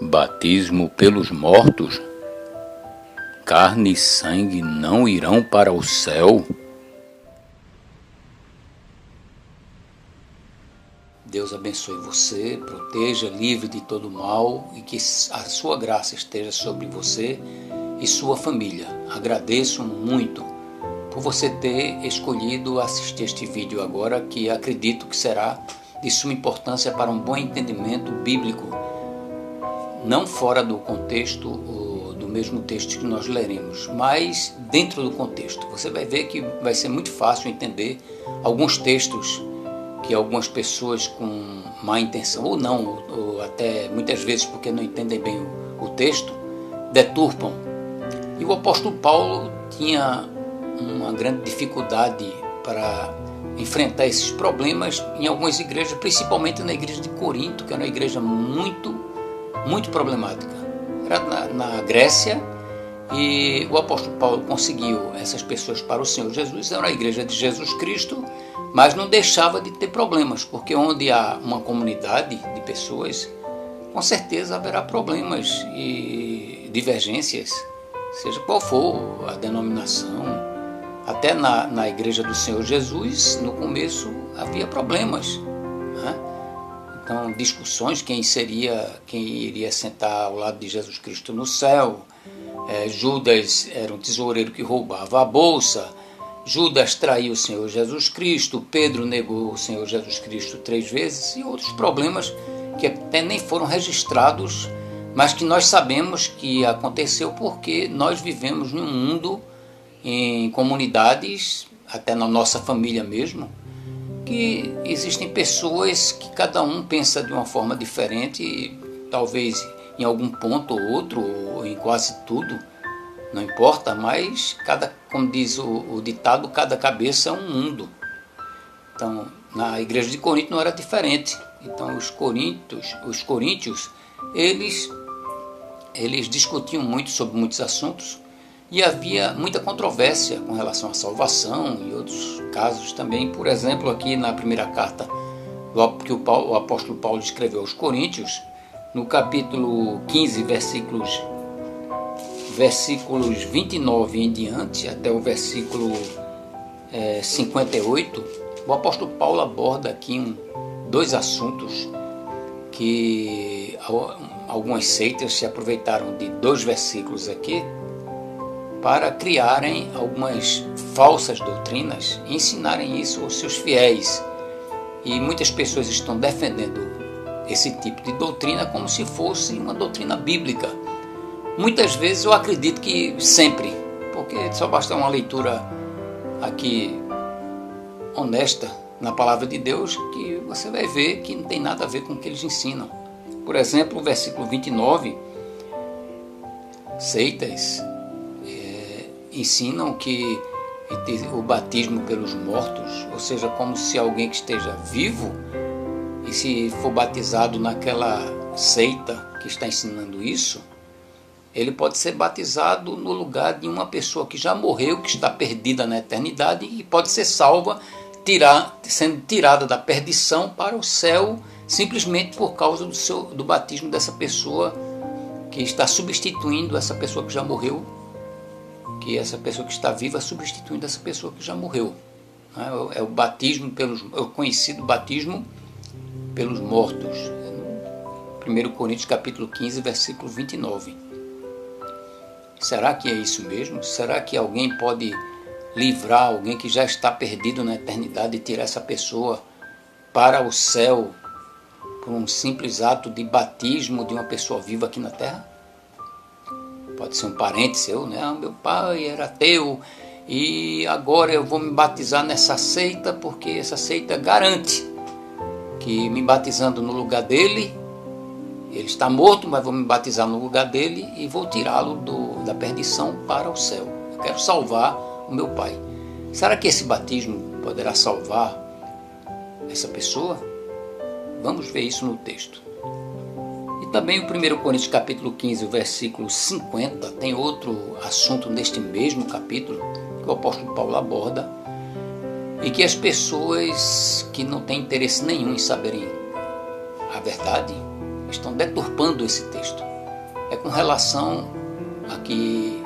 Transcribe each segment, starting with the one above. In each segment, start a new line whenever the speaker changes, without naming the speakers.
Batismo pelos mortos? Carne e sangue não irão para o céu? Deus abençoe você, proteja, livre de todo mal e que a sua graça esteja sobre você e sua família. Agradeço muito por você ter escolhido assistir este vídeo agora, que acredito que será de suma importância para um bom entendimento bíblico, não fora do contexto do mesmo texto que nós leremos, mas dentro do contexto. Você vai ver que vai ser muito fácil entender alguns textos que algumas pessoas com má intenção, ou não, ou até muitas vezes porque não entendem bem o texto, deturpam. E o apóstolo Paulo tinha uma grande dificuldade para enfrentar esses problemas em algumas igrejas, principalmente na igreja de Corinto, que era uma igreja muito problemática. Era na Grécia, e o apóstolo Paulo conseguiu essas pessoas para o Senhor Jesus. Era a igreja de Jesus Cristo, mas não deixava de ter problemas, porque onde há uma comunidade de pessoas, com certeza haverá problemas e divergências, seja qual for a denominação. Até na igreja do Senhor Jesus, no começo, havia problemas, né? Então, discussões, quem iria sentar ao lado de Jesus Cristo no céu. Judas era um tesoureiro que roubava a bolsa. Judas traiu o Senhor Jesus Cristo. Pedro negou o Senhor Jesus Cristo 3 vezes. E outros problemas que até nem foram registrados, mas que nós sabemos que aconteceu porque nós vivemos num mundo, em comunidades, até na nossa família mesmo, que existem pessoas que cada um pensa de uma forma diferente, e talvez em algum ponto ou outro, ou em quase tudo, não importa, mas como diz o ditado, cada cabeça é um mundo. Então, na igreja de Corinto não era diferente. Então, os coríntios, eles discutiam muito sobre muitos assuntos, e havia muita controvérsia com relação à salvação e outros casos também. Por exemplo, aqui na primeira carta que o apóstolo Paulo escreveu aos Coríntios, no capítulo 15, versículos 29 em diante, até o versículo 58, o apóstolo Paulo aborda aqui dois assuntos que algumas seitas se aproveitaram de 2 versículos aqui para criarem algumas falsas doutrinas e ensinarem isso aos seus fiéis. E muitas pessoas estão defendendo esse tipo de doutrina como se fosse uma doutrina bíblica. Muitas vezes eu acredito que sempre, porque só basta uma leitura aqui honesta na palavra de Deus que você vai ver que não tem nada a ver com o que eles ensinam. Por exemplo, o versículo 29, seitas ensinam que o batismo pelos mortos, ou seja, como se alguém que esteja vivo e se for batizado naquela seita que está ensinando isso, ele pode ser batizado no lugar de uma pessoa que já morreu, que está perdida na eternidade e pode ser salva, sendo tirada da perdição para o céu, simplesmente por causa do batismo dessa pessoa que está substituindo essa pessoa que já morreu, que essa pessoa que está viva substituindo essa pessoa que já morreu. É o batismo é o conhecido batismo pelos mortos. 1 Coríntios capítulo 15, versículo 29. Será que é isso mesmo? Será que alguém pode livrar alguém que já está perdido na eternidade e tirar essa pessoa para o céu por um simples ato de batismo de uma pessoa viva aqui na terra? Pode ser um parente seu, né? Meu pai era ateu e agora eu vou me batizar nessa seita porque essa seita garante que me batizando no lugar dele, ele está morto, mas vou me batizar no lugar dele e vou tirá-lo da perdição para o céu. Eu quero salvar o meu pai. Será que esse batismo poderá salvar essa pessoa? Vamos ver isso no texto. E também o 1 Coríntios capítulo 15, o versículo 50, tem outro assunto neste mesmo capítulo que o apóstolo Paulo aborda e que as pessoas que não têm interesse nenhum em saberem a verdade estão deturpando esse texto. é com relação a que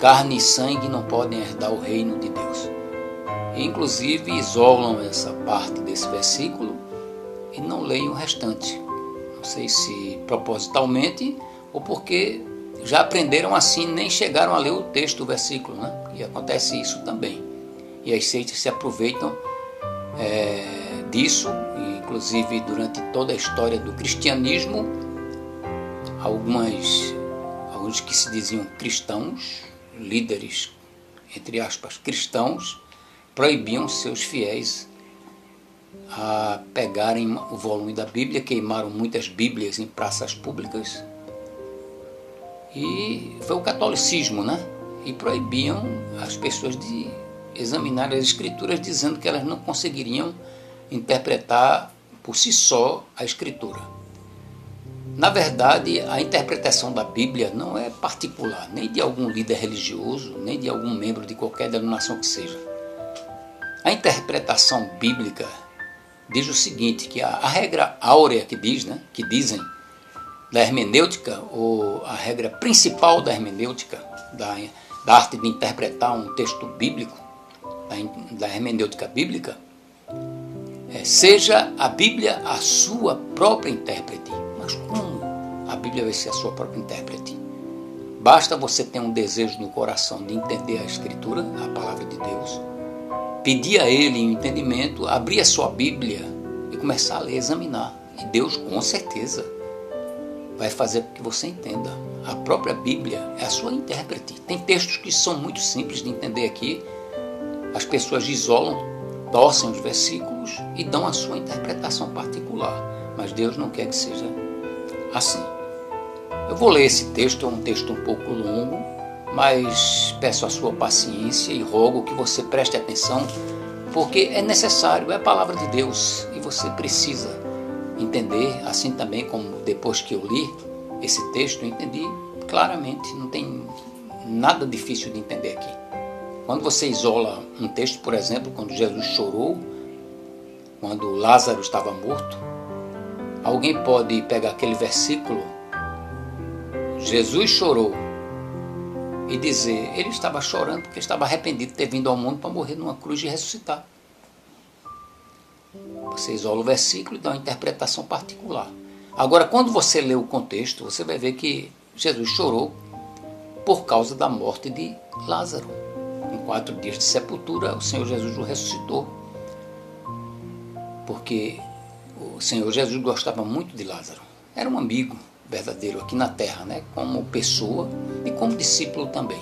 carne e sangue não podem herdar o reino de Deus. E, inclusive, isolam essa parte desse versículo e não leem o restante. Não sei se propositalmente ou porque já aprenderam assim, nem chegaram a ler o texto, o versículo, né? E acontece isso também. E as seitas se aproveitam disso, e, inclusive durante toda a história do cristianismo, alguns que se diziam cristãos, líderes, entre aspas, cristãos, proibiam seus fiéis a pegarem o volume da Bíblia, queimaram muitas Bíblias em praças públicas. E foi o catolicismo, né? E proibiam as pessoas de examinar as Escrituras, dizendo que elas não conseguiriam interpretar por si só a Escritura. Na verdade, a interpretação da Bíblia não é particular, nem de algum líder religioso, nem de algum membro de qualquer denominação que seja. A interpretação bíblica diz o seguinte, que a regra áurea que dizem, da hermenêutica, ou a regra principal da hermenêutica, da arte de interpretar um texto bíblico, da hermenêutica bíblica, seja a Bíblia a sua própria intérprete. Mas como a Bíblia vai ser a sua própria intérprete? Basta você ter um desejo no coração de entender a Escritura, a palavra de Deus, pedir a Ele um entendimento, abrir a sua Bíblia e começar a ler, examinar. E Deus, com certeza, vai fazer com que você entenda. A própria Bíblia é a sua intérprete. Tem textos que são muito simples de entender aqui. As pessoas isolam, torcem os versículos e dão a sua interpretação particular. Mas Deus não quer que seja assim. Eu vou ler esse texto, é um texto um pouco longo, mas peço a sua paciência e rogo que você preste atenção, porque é necessário, é a palavra de Deus e você precisa entender, assim também como depois que eu li esse texto, eu entendi claramente, não tem nada difícil de entender aqui. Quando você isola um texto, por exemplo, quando Jesus chorou, quando Lázaro estava morto, alguém pode pegar aquele versículo, Jesus chorou, e dizer, ele estava chorando porque estava arrependido de ter vindo ao mundo para morrer numa cruz e ressuscitar. Você isola o versículo e dá uma interpretação particular. Agora, quando você lê o contexto, você vai ver que Jesus chorou por causa da morte de Lázaro. Em 4 dias de sepultura, o Senhor Jesus o ressuscitou. Porque o Senhor Jesus gostava muito de Lázaro. Era um amigo verdadeiro aqui na terra, né? Como pessoa e como discípulo também.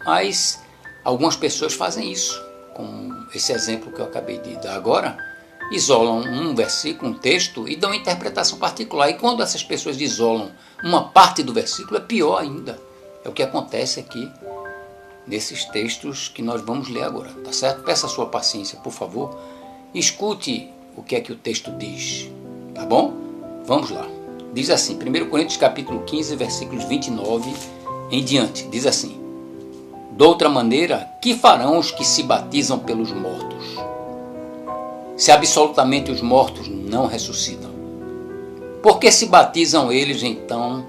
Mas algumas pessoas fazem isso, como esse exemplo que eu acabei de dar agora, isolam um versículo, um texto e dão uma interpretação particular. E quando essas pessoas isolam uma parte do versículo, é pior ainda. É o que acontece aqui nesses textos que nós vamos ler agora, tá certo? Peça a sua paciência, por favor. Escute o que é que o texto diz, tá bom? Vamos lá. Diz assim, 1 Coríntios capítulo 15, versículos 29 em diante. Diz assim, doutra maneira, que farão os que se batizam pelos mortos? Se absolutamente os mortos não ressuscitam, por que se batizam eles então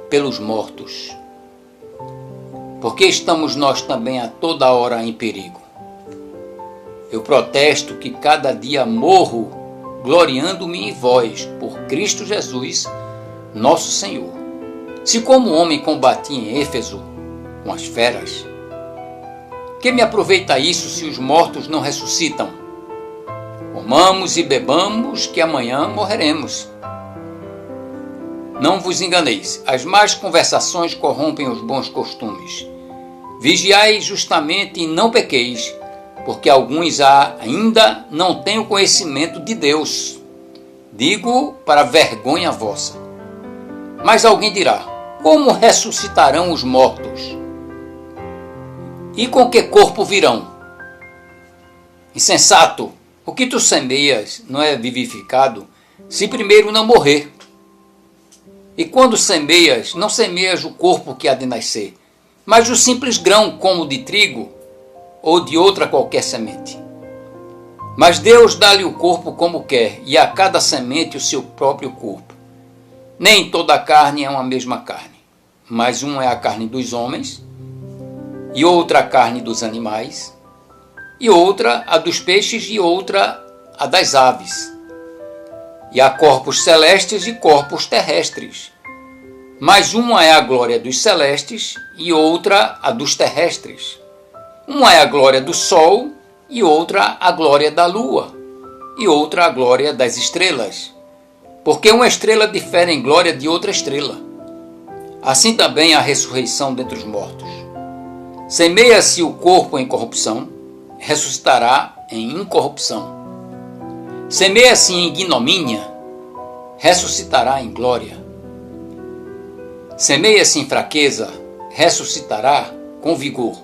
pelos mortos? Porque estamos nós também a toda hora em perigo. Eu protesto que cada dia morro, gloriando-me em vós, por Cristo Jesus, nosso Senhor. Se como homem combati em Éfeso com as feras, que me aproveita isso se os mortos não ressuscitam? Comamos e bebamos, que amanhã morreremos. Não vos enganeis, as más conversações corrompem os bons costumes. Vigiai justamente e não pequeis, porque alguns ainda não têm o conhecimento de Deus. Digo para vergonha vossa. Mas alguém dirá, como ressuscitarão os mortos? E com que corpo virão? Insensato, o que tu semeias não é vivificado, se primeiro não morrer. E quando semeias, não semeias o corpo que há de nascer, mas o simples grão como de trigo ou de outra qualquer semente. Mas Deus dá-lhe o corpo como quer, e a cada semente o seu próprio corpo. Nem toda a carne é uma mesma carne, mas uma é a carne dos homens, e outra a carne dos animais, e outra a dos peixes, e outra a das aves. E há corpos celestes e corpos terrestres, mas uma é a glória dos celestes e outra a dos terrestres. Uma é a glória do sol e outra a glória da lua, e outra a glória das estrelas. Porque uma estrela difere em glória de outra estrela. Assim também a ressurreição dentre os mortos. Semeia-se o corpo em corrupção, ressuscitará em incorrupção. Semeia-se em ignomínia, ressuscitará em glória. Semeia-se em fraqueza, ressuscitará com vigor.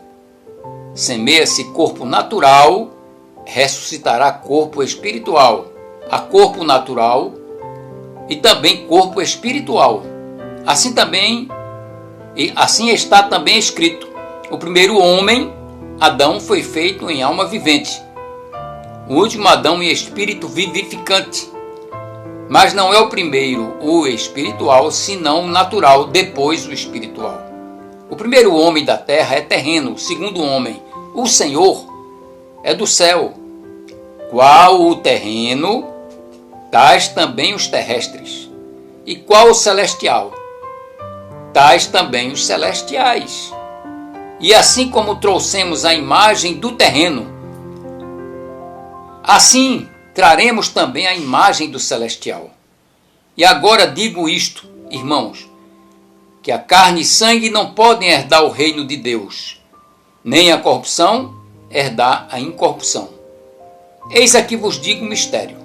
Semeia-se corpo natural, ressuscitará corpo espiritual. Há corpo natural e também corpo espiritual. Assim está também escrito: o primeiro homem, Adão, foi feito em alma vivente, o último Adão em espírito vivificante. Mas não é o primeiro o espiritual, senão o natural, depois o espiritual. O primeiro homem da terra é terreno, o segundo homem, o Senhor, é do céu. Qual o terreno, tais também os terrestres. E qual o celestial? Tais também os celestiais. E assim como trouxemos a imagem do terreno, assim traremos também a imagem do celestial. E agora digo isto, irmãos, que a carne e sangue não podem herdar o reino de Deus, nem a corrupção herdar a incorrupção. Eis aqui vos digo um mistério.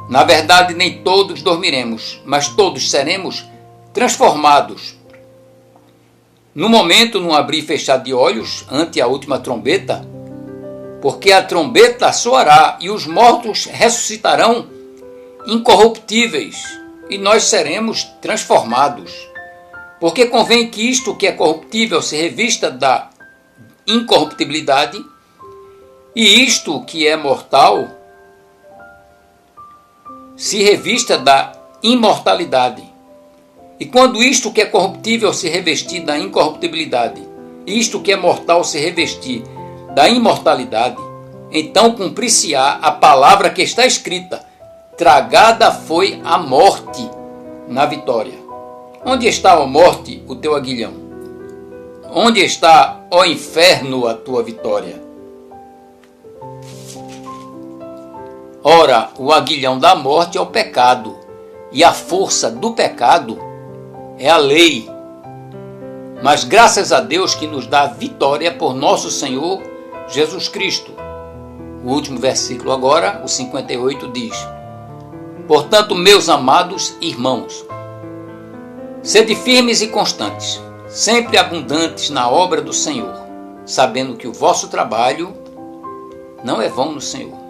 Na verdade, nem todos dormiremos, mas todos seremos transformados. No momento, num abrir e fechar de olhos, ante a última trombeta, porque a trombeta soará e os mortos ressuscitarão incorruptíveis, e nós seremos transformados. Porque convém que isto que é corruptível se revista da incorruptibilidade, e isto que é mortal se revista da imortalidade. E quando isto que é corruptível se revestir da incorruptibilidade, isto que é mortal se revestir da imortalidade, então cumprir-se-á a palavra que está escrita: tragada foi a morte na vitória. Onde está, ó morte, o teu aguilhão? Onde está, ó inferno, a tua vitória? Ora, o aguilhão da morte é o pecado, e a força do pecado é a lei. Mas graças a Deus que nos dá a vitória por nosso Senhor Jesus Cristo. O último versículo agora, o 58, diz: portanto, meus amados irmãos, sede firmes e constantes, sempre abundantes na obra do Senhor, sabendo que o vosso trabalho não é vão no Senhor.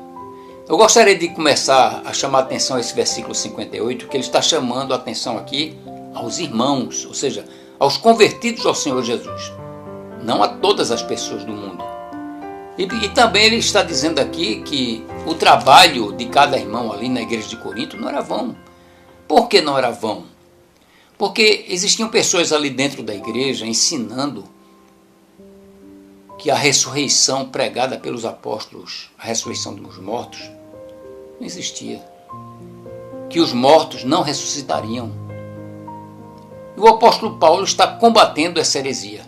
Eu gostaria de começar a chamar a atenção a esse versículo 58, que ele está chamando a atenção aqui aos irmãos, ou seja, aos convertidos ao Senhor Jesus, não a todas as pessoas do mundo. E também ele está dizendo aqui que o trabalho de cada irmão ali na igreja de Corinto não era vão. Por que não era vão? Porque existiam pessoas ali dentro da igreja ensinando que a ressurreição pregada pelos apóstolos, a ressurreição dos mortos, não existia. Que os mortos não ressuscitariam. E o apóstolo Paulo está combatendo essa heresia.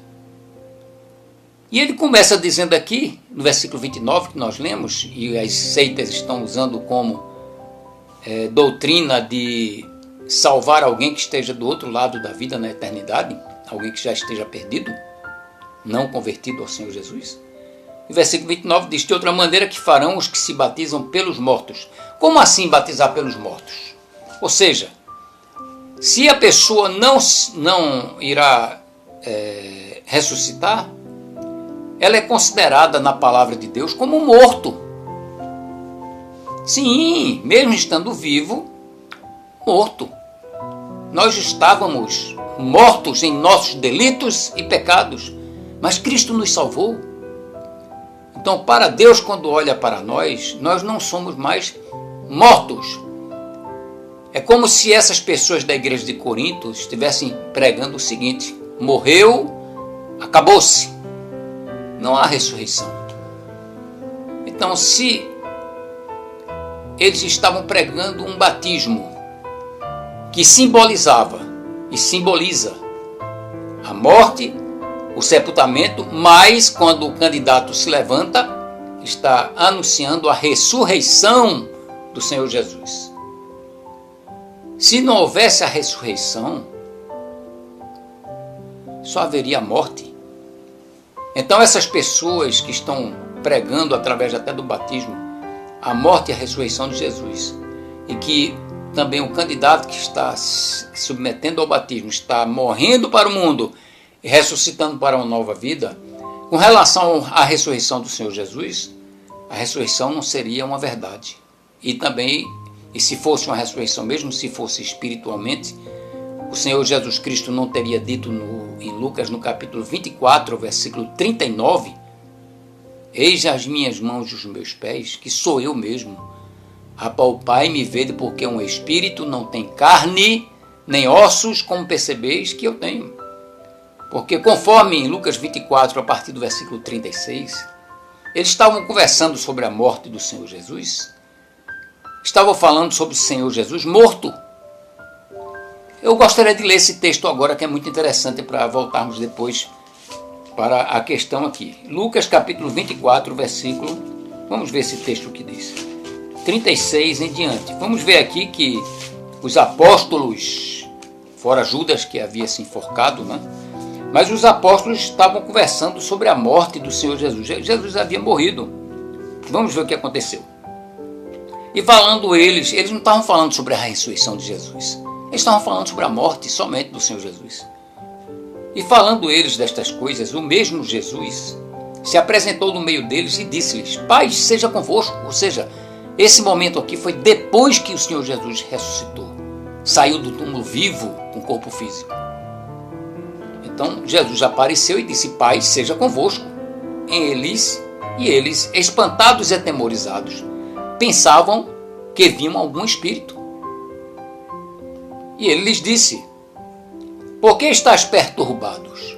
E ele começa dizendo aqui, no versículo 29, que nós lemos, e as seitas estão usando como doutrina de salvar alguém que esteja do outro lado da vida na eternidade, alguém que já esteja perdido, não convertido ao Senhor Jesus. O versículo 29 diz: de outra maneira que farão os que se batizam pelos mortos. Como assim batizar pelos mortos? Ou seja, se a pessoa não irá ressuscitar, ela é considerada na palavra de Deus como morto. Sim, mesmo estando vivo, morto. Nós estávamos mortos em nossos delitos e pecados, mas Cristo nos salvou. Então, para Deus, quando olha para nós, nós não somos mais mortos. É como se essas pessoas da igreja de Corinto estivessem pregando o seguinte: morreu, acabou-se, não há ressurreição. Então, se eles estavam pregando um batismo que simbolizava e simboliza a morte, o sepultamento, mas quando o candidato se levanta, está anunciando a ressurreição do Senhor Jesus. Se não houvesse a ressurreição, só haveria a morte. Então essas pessoas que estão pregando através até do batismo a morte e a ressurreição de Jesus, e que também o candidato que está se submetendo ao batismo está morrendo para o mundo e ressuscitando para uma nova vida, com relação à ressurreição do Senhor Jesus, a ressurreição não seria uma verdade. E também, e se fosse uma ressurreição, mesmo se fosse espiritualmente, o Senhor Jesus Cristo não teria dito em Lucas, no capítulo 24, versículo 39, eis as minhas mãos e os meus pés, que sou eu mesmo. Apalpai e me vede, porque um espírito não tem carne, nem ossos, como percebeis que eu tenho. Porque conforme em Lucas 24, a partir do versículo 36, eles estavam conversando sobre a morte do Senhor Jesus, estavam falando sobre o Senhor Jesus morto. Eu gostaria de ler esse texto agora, que é muito interessante, para voltarmos depois para a questão aqui. Lucas capítulo 24, versículo, vamos ver esse texto que diz, 36 em diante. Vamos ver aqui que os apóstolos, fora Judas que havia se enforcado, né? Mas os apóstolos estavam conversando sobre a morte do Senhor Jesus. Jesus havia morrido. Vamos ver o que aconteceu. E falando eles não estavam falando sobre a ressurreição de Jesus. Eles estavam falando sobre a morte somente do Senhor Jesus. E falando eles destas coisas, o mesmo Jesus se apresentou no meio deles e disse-lhes, paz seja convosco. Ou seja, esse momento aqui foi depois que o Senhor Jesus ressuscitou. Saiu do túmulo vivo com corpo físico. Então Jesus apareceu e disse, paz seja convosco. E eles, espantados e atemorizados, pensavam que viam algum espírito. E ele lhes disse, por que estáis perturbados?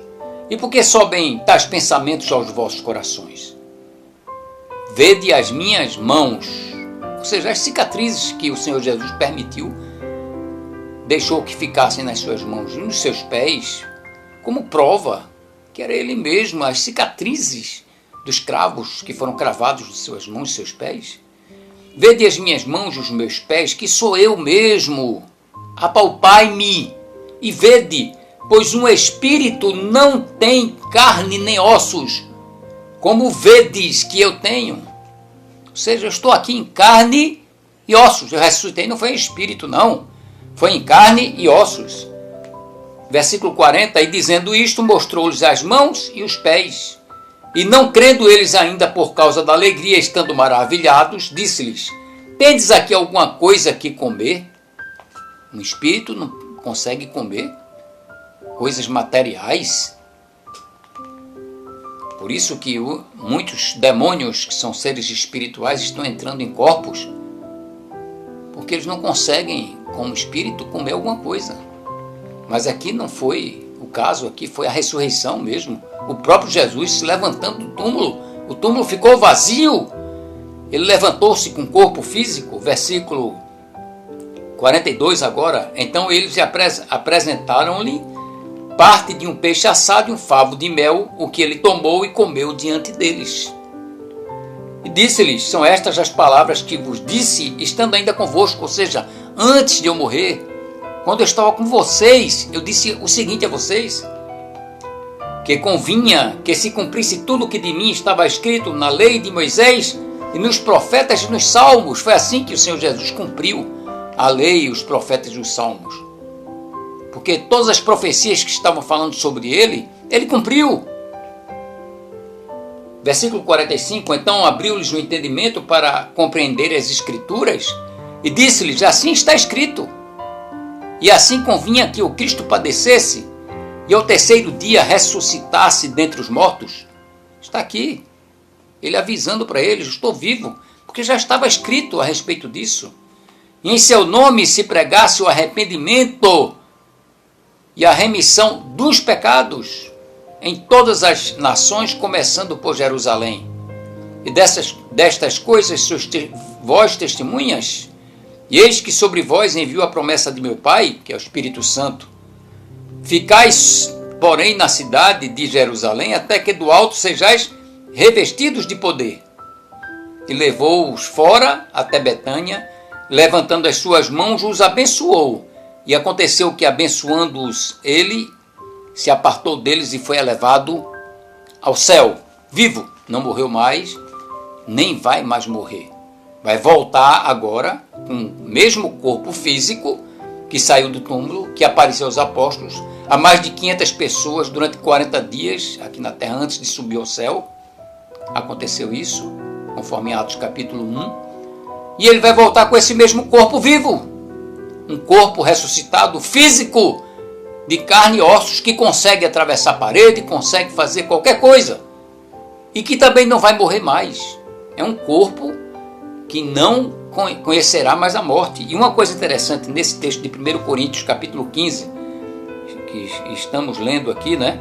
E por que sobem tais pensamentos aos vossos corações? Vede as minhas mãos, ou seja, as cicatrizes que o Senhor Jesus permitiu, deixou que ficassem nas suas mãos e nos seus pés, como prova que era ele mesmo, as cicatrizes dos cravos que foram cravados nas suas mãos e seus pés. Vede as minhas mãos e os meus pés, que sou eu mesmo. Apalpai-me e vede, pois um espírito não tem carne nem ossos, como vedes que eu tenho. Ou seja, eu estou aqui em carne e ossos. Eu ressuscitei, não foi em espírito, não. Foi em carne e ossos. Versículo 40, e dizendo isto, mostrou-lhes as mãos e os pés. E não crendo eles ainda por causa da alegria, estando maravilhados, disse-lhes, tendes aqui alguma coisa que comer? Um espírito não consegue comer coisas materiais. Por isso que muitos demônios, que são seres espirituais, estão entrando em corpos, porque eles não conseguem, como espírito, comer alguma coisa. Mas aqui não foi o caso, aqui foi a ressurreição mesmo. O próprio Jesus se levantando do túmulo, o túmulo ficou vazio, ele levantou-se com corpo físico, versículo 42 agora. Então eles apresentaram-lhe parte de um peixe assado e um favo de mel, o que ele tomou e comeu diante deles. E disse-lhes, são estas as palavras que vos disse, estando ainda convosco, ou seja, antes de eu morrer, quando eu estava com vocês, eu disse o seguinte a vocês, que convinha que se cumprisse tudo o que de mim estava escrito na lei de Moisés e nos profetas e nos salmos. Foi assim que o Senhor Jesus cumpriu a lei, os profetas e os salmos. Porque todas as profecias que estavam falando sobre ele, ele cumpriu. Versículo 45, então abriu-lhes o entendimento para compreender as Escrituras e disse-lhes, assim está escrito. E assim convinha que o Cristo padecesse e ao terceiro dia ressuscitasse dentre os mortos. Está aqui, ele avisando para eles, estou vivo, porque já estava escrito a respeito disso. e em seu nome se pregasse o arrependimento e a remissão dos pecados em todas as nações, começando por Jerusalém. E destas coisas sois vós testemunhas, e eis que sobre vós envio a promessa de meu Pai, que é o Espírito Santo. Ficais, porém, na cidade de Jerusalém, até que do alto sejais revestidos de poder. E levou-os fora até Betânia, levantando as suas mãos, os abençoou. E aconteceu que, abençoando-os, ele se apartou deles e foi elevado ao céu, vivo. Não morreu mais, nem vai mais morrer. Vai voltar agora com o mesmo corpo físico que saiu do túmulo, que apareceu aos apóstolos, a mais de 500 pessoas durante 40 dias aqui na terra, antes de subir ao céu. Aconteceu isso, conforme Atos capítulo 1. E ele vai voltar com esse mesmo corpo vivo. Um corpo ressuscitado, físico, de carne e ossos, que consegue atravessar a parede, consegue fazer qualquer coisa. E que também não vai morrer mais. É um corpo que não conhecerá mais a morte. E uma coisa interessante nesse texto de 1 Coríntios, capítulo 15, que estamos lendo aqui, né?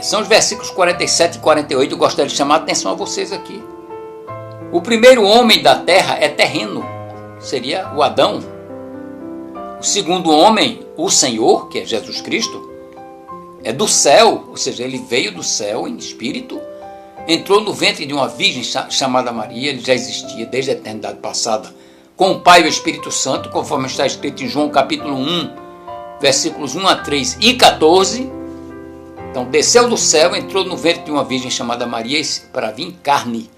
São os versículos 47 e 48, eu gostaria de chamar a atenção a vocês aqui. O primeiro homem da terra é terreno, seria o Adão. O segundo homem, o Senhor, que é Jesus Cristo, é do céu, ou seja, ele veio do céu em espírito, entrou no ventre de uma virgem chamada Maria, ele já existia desde a eternidade passada, com o Pai e o Espírito Santo, conforme está escrito em João capítulo 1, versículos 1 a 3 e 14. Então, desceu do céu, entrou no ventre de uma virgem chamada Maria para vir carne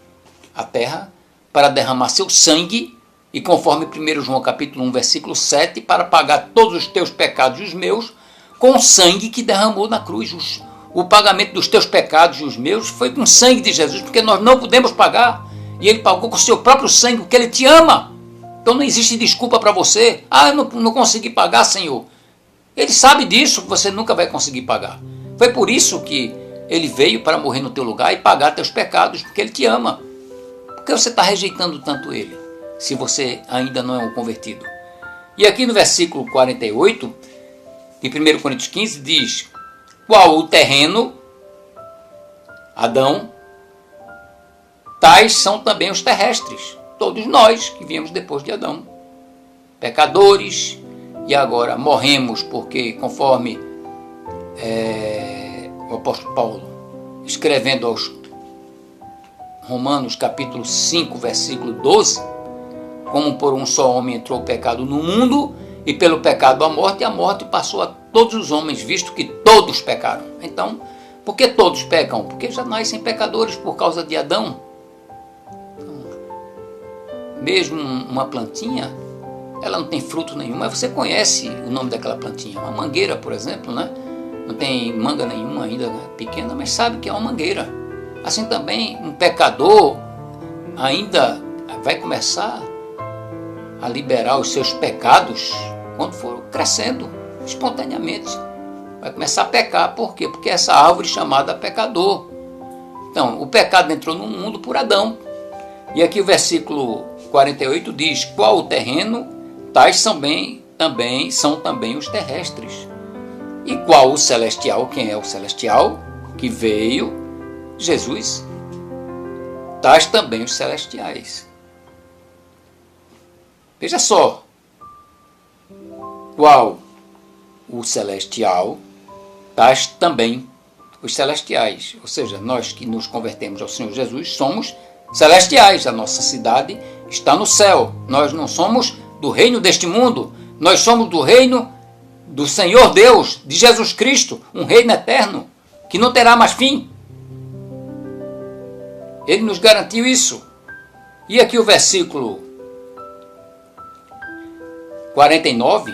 à terra, para derramar seu sangue, e conforme 1 João capítulo 1, versículo 7, para pagar todos os teus pecados e os meus, com o sangue que derramou na cruz. O pagamento dos teus pecados e os meus foi com o sangue de Jesus, porque nós não podemos pagar, e ele pagou com o seu próprio sangue, porque ele te ama. Então não existe desculpa para você. Eu não consegui pagar, Senhor. Ele sabe disso, que você nunca vai conseguir pagar. Foi por isso que ele veio para morrer no teu lugar e pagar teus pecados, porque ele te ama. Por que você está rejeitando tanto ele, se você ainda não é um convertido? E aqui no versículo 48, de 1 Coríntios 15, diz: qual o terreno, Adão, tais são também os terrestres, todos nós que viemos depois de Adão, pecadores, e agora morremos porque, conforme o apóstolo Paulo, escrevendo aos Romanos capítulo 5, versículo 12, como por um só homem entrou o pecado no mundo, e pelo pecado a morte passou a todos os homens, visto que todos pecaram. Então, por que todos pecam? Porque já nascem pecadores por causa de Adão. Então, mesmo uma plantinha, ela não tem fruto nenhum, mas você conhece o nome daquela plantinha. Uma mangueira, por exemplo, né? Não tem manga nenhuma ainda, pequena, mas sabe que é uma mangueira. Assim também, um pecador ainda vai começar a liberar os seus pecados quando for crescendo espontaneamente. Vai começar a pecar. Por quê? Porque essa árvore chamada pecador. Então, o pecado entrou no mundo por Adão. E aqui o versículo 48 diz: qual o terreno, tais são também os terrestres. E qual o celestial? Quem é o celestial? Que veio Jesus. Tais também os celestiais. Veja só, qual o celestial, tais também os celestiais. Ou seja, nós que nos convertemos ao Senhor Jesus somos celestiais. A nossa cidade está no céu. Nós não somos do reino deste mundo. Nós somos do reino do Senhor Deus, de Jesus Cristo, um reino eterno, que não terá mais fim. Ele nos garantiu isso. E aqui o versículo 49,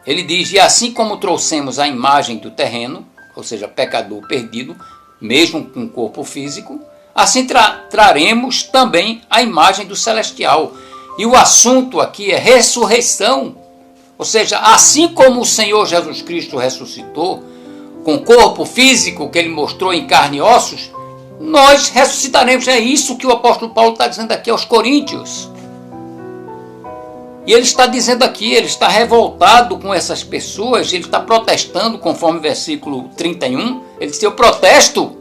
ele diz: e assim como trouxemos a imagem do terreno, ou seja, pecador perdido, mesmo com corpo físico, assim traremos também a imagem do celestial. E o assunto aqui é ressurreição. Ou seja, assim como o Senhor Jesus Cristo ressuscitou, com corpo físico que ele mostrou em carne e ossos, nós ressuscitaremos. É isso que o apóstolo Paulo está dizendo aqui aos Coríntios. E ele está dizendo aqui, ele está revoltado com essas pessoas, ele está protestando, conforme o versículo 31. Ele diz: eu protesto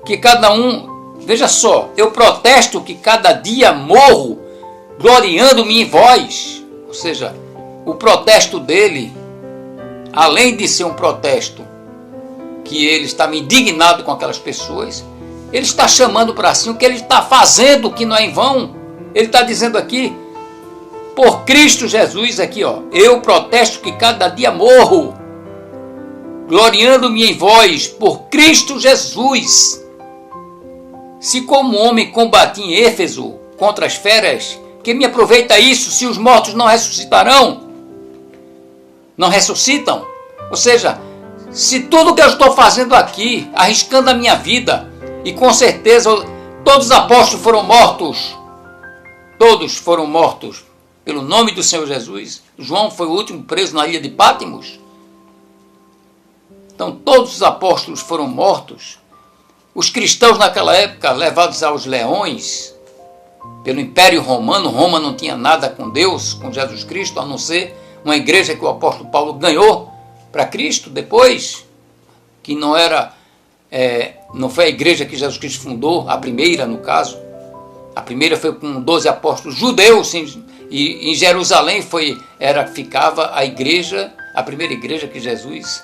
que cada um, veja só, eu protesto que cada dia morro gloriando-me em vós. Ou seja, o protesto dele, além de ser um protesto que ele estava indignado com aquelas pessoas, ele está chamando para si o que ele está fazendo, que não é em vão. Ele está dizendo aqui: por Cristo Jesus, aqui ó, eu protesto que cada dia morro, gloriando-me em vós, por Cristo Jesus. Se como homem combati em Éfeso contra as feras, que me aproveita isso se os mortos não ressuscitarão? Não ressuscitam? Ou seja, se tudo que eu estou fazendo aqui, arriscando a minha vida, e com certeza todos os apóstolos foram mortos, todos foram mortos pelo nome do Senhor Jesus. João foi o último preso na ilha de Pátimos. Então todos os apóstolos foram mortos. Os cristãos naquela época, levados aos leões pelo Império Romano, Roma não tinha nada com Deus, com Jesus Cristo, a não ser uma igreja que o apóstolo Paulo ganhou para Cristo depois, que não foi a igreja que Jesus Cristo fundou, a primeira no caso. A primeira foi com 12 apóstolos judeus, e em Jerusalém ficava a igreja, a primeira igreja que Jesus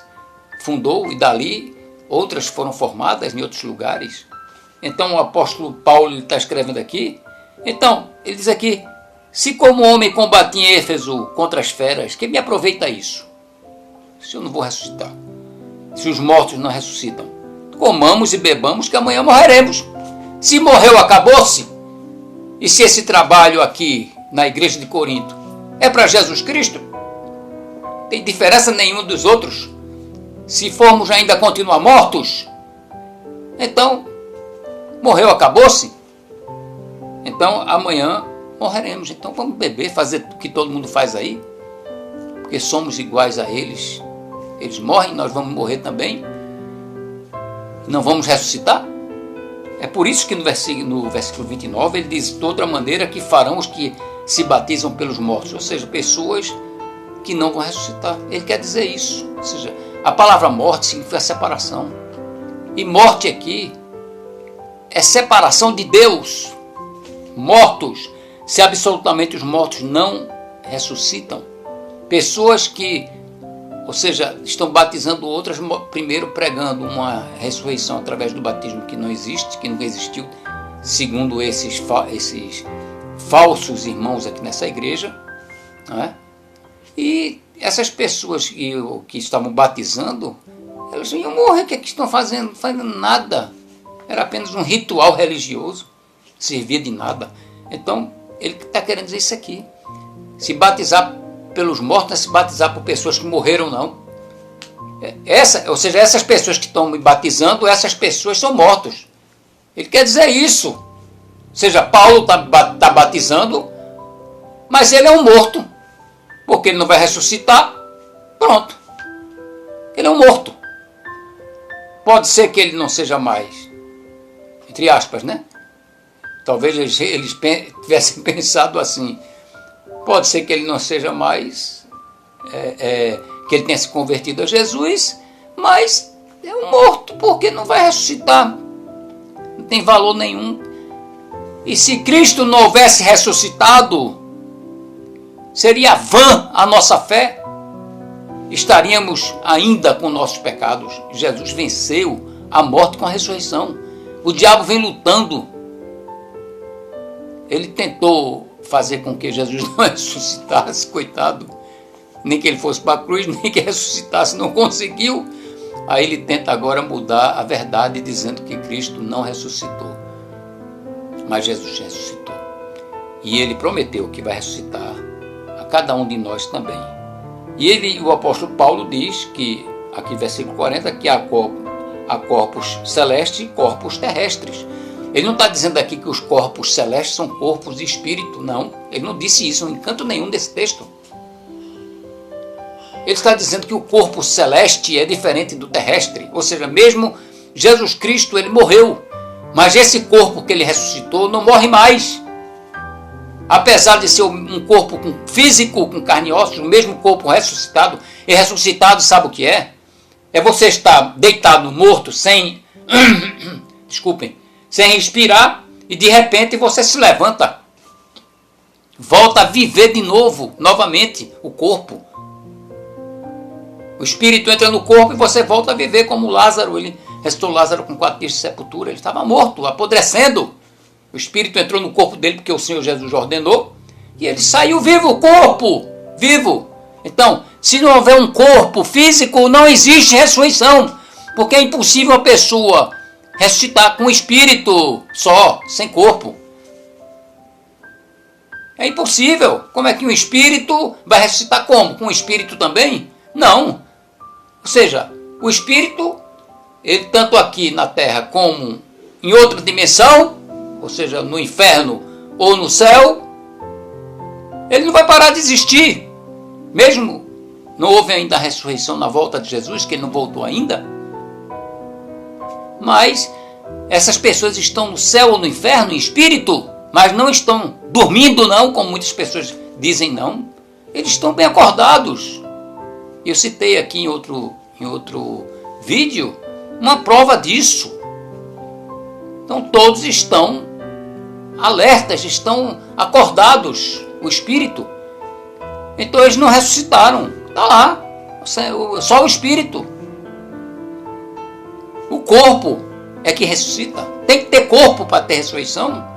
fundou, e dali outras foram formadas em outros lugares. Então o apóstolo Paulo está escrevendo aqui. Então, ele diz aqui: se como homem combati em Éfeso contra as feras, que me aproveita isso? Se eu não vou ressuscitar, se os mortos não ressuscitam, comamos e bebamos que amanhã morreremos. Se morreu, acabou-se. E se esse trabalho aqui na igreja de Corinto é para Jesus Cristo, tem diferença nenhuma dos outros. Se formos ainda continuar mortos, então morreu, acabou-se. Então amanhã morreremos. Então vamos beber, fazer o que todo mundo faz aí, porque somos iguais a eles. Eles morrem, nós vamos morrer também. Não vamos ressuscitar? É por isso que no versículo 29 ele diz: de outra maneira que farão os que se batizam pelos mortos, ou seja, pessoas que não vão ressuscitar. Ele quer dizer isso. Ou seja, a palavra morte significa separação. E morte aqui é separação de Deus. Mortos, se absolutamente os mortos não ressuscitam. Pessoas que, ou seja, estão batizando outras, primeiro pregando uma ressurreição através do batismo que não existe, que nunca existiu, segundo esses falsos irmãos aqui nessa igreja, não é? E essas pessoas que estavam batizando, elas iam morrer. O que é que estão fazendo? Não fazendo nada. Era apenas um ritual religioso, servia de nada. Então, ele está querendo dizer isso aqui. Se batizar pelos mortos não é se batizar por pessoas que morreram, não. Ou seja, essas pessoas que estão me batizando, essas pessoas são mortos. Ele quer dizer isso. Ou seja, Paulo está batizando, mas ele é um morto, porque ele não vai ressuscitar. Pronto. Ele é um morto. Pode ser que ele não seja mais, entre aspas, né? Talvez eles tivessem pensado assim. Pode ser que ele não seja mais, que ele tenha se convertido a Jesus, mas é um morto, porque não vai ressuscitar. Não tem valor nenhum. E se Cristo não houvesse ressuscitado, seria vã a nossa fé. Estaríamos ainda com nossos pecados. Jesus venceu a morte com a ressurreição. O diabo vem lutando. Ele tentou fazer com que Jesus não ressuscitasse, coitado. Nem que ele fosse para a cruz, nem que ressuscitasse, não conseguiu. Aí ele tenta agora mudar a verdade, dizendo que Cristo não ressuscitou. Mas Jesus ressuscitou. E ele prometeu que vai ressuscitar a cada um de nós também. E o apóstolo Paulo diz que, aqui versículo 40, que há corpos celestes e corpos terrestres. Ele não está dizendo aqui que os corpos celestes são corpos de espírito, não. Ele não disse isso em canto nenhum desse texto. Ele está dizendo que o corpo celeste é diferente do terrestre. Ou seja, mesmo Jesus Cristo, ele morreu. Mas esse corpo que ele ressuscitou não morre mais. apesar de ser um corpo físico, com carne e ossos, o mesmo corpo ressuscitado, e ressuscitado sabe o que é? É você estar deitado, morto, sem desculpem, sem respirar, e de repente você se levanta, volta a viver de novo, novamente, o corpo. O espírito entra no corpo e você volta a viver como Lázaro. Ele restou Lázaro com 4 dias de sepultura, ele estava morto, apodrecendo. O espírito entrou no corpo dele porque o Senhor Jesus ordenou, e ele saiu vivo, o corpo, vivo. Então, se não houver um corpo físico, não existe ressurreição, porque é impossível a pessoa ressuscitar com o espírito só, sem corpo. É impossível. Como é que um espírito vai ressuscitar como? Com o espírito também? Não. Ou seja, o espírito, ele tanto aqui na terra como em outra dimensão, ou seja, no inferno ou no céu, ele não vai parar de existir. Mesmo não houve ainda a ressurreição na volta de Jesus, que ele não voltou ainda. Mas essas pessoas estão no céu ou no inferno em espírito, mas não estão dormindo não, como muitas pessoas dizem não. Eles estão bem acordados. Eu citei aqui em outro vídeo uma prova disso. Então todos estão alertas, estão acordados, o espírito. Então eles não ressuscitaram, está lá, só o espírito. O corpo é que ressuscita. Tem que ter corpo para ter ressurreição.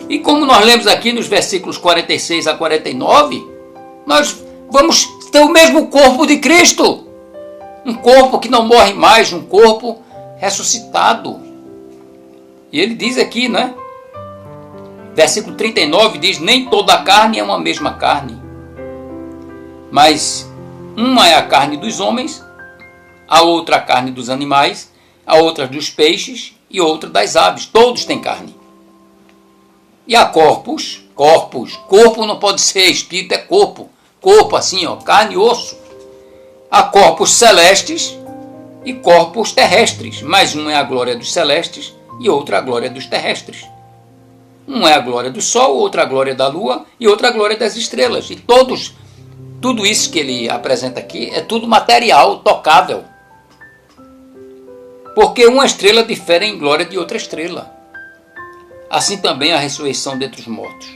E como nós lemos aqui nos versículos 46 a 49, nós vamos ter o mesmo corpo de Cristo. Um corpo que não morre mais, um corpo ressuscitado. E ele diz aqui, né? Versículo 39 diz: nem toda a carne é uma mesma carne, mas uma é a carne dos homens, a outra a carne dos animais, a outra dos peixes e outra das aves. Todos têm carne. E há corpos, corpo não pode ser espírito, é corpo. Corpo assim, ó, carne e osso. Há corpos celestes e corpos terrestres, mas um é a glória dos celestes e outra a glória dos terrestres. Um é a glória do sol, outra a glória da lua e outra a glória das estrelas. E tudo isso que ele apresenta aqui é tudo material, tocável. Porque uma estrela difere em glória de outra estrela. Assim também a ressurreição dentre os mortos.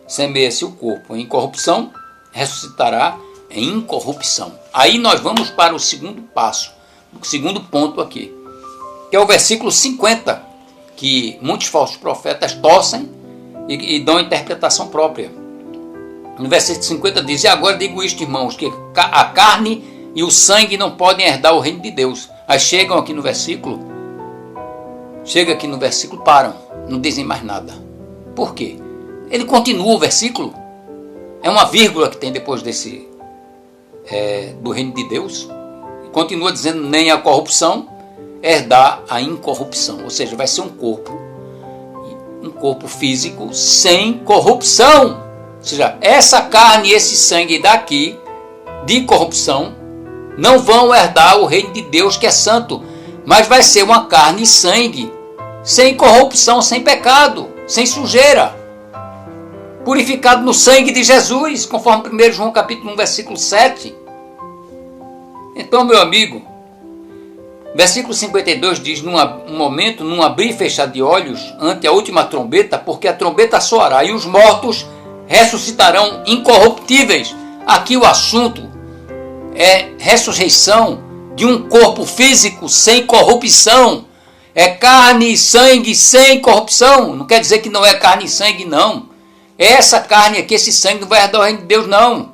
Semeia-se o corpo em corrupção, ressuscitará em incorrupção. Aí nós vamos para o segundo passo, o segundo ponto aqui, que é o versículo 50, que muitos falsos profetas torcem e dão interpretação própria. No versículo 50 diz: e agora digo isto, irmãos, que a carne e o sangue não podem herdar o reino de Deus. Aí chega aqui no versículo, param, não dizem mais nada. Por quê? Ele continua o versículo, é uma vírgula que tem depois desse do reino de Deus. Continua dizendo: nem a corrupção herdar a incorrupção. Ou seja, vai ser um corpo físico sem corrupção. Ou seja, essa carne e esse sangue daqui, de corrupção, não vão herdar o reino de Deus, que é santo. Mas vai ser uma carne e sangue sem corrupção, sem pecado, sem sujeira, purificado no sangue de Jesus, conforme 1 João capítulo 1, versículo 7. Então, meu amigo, versículo 52 diz: num momento, num abrir e fechar de olhos, ante a última trombeta, porque a trombeta soará e os mortos ressuscitarão incorruptíveis. Aqui o assunto é ressurreição de um corpo físico sem corrupção. É carne e sangue sem corrupção. Não quer dizer que não é carne e sangue, não. Essa carne aqui, esse sangue não vai herdar o reino de Deus, não.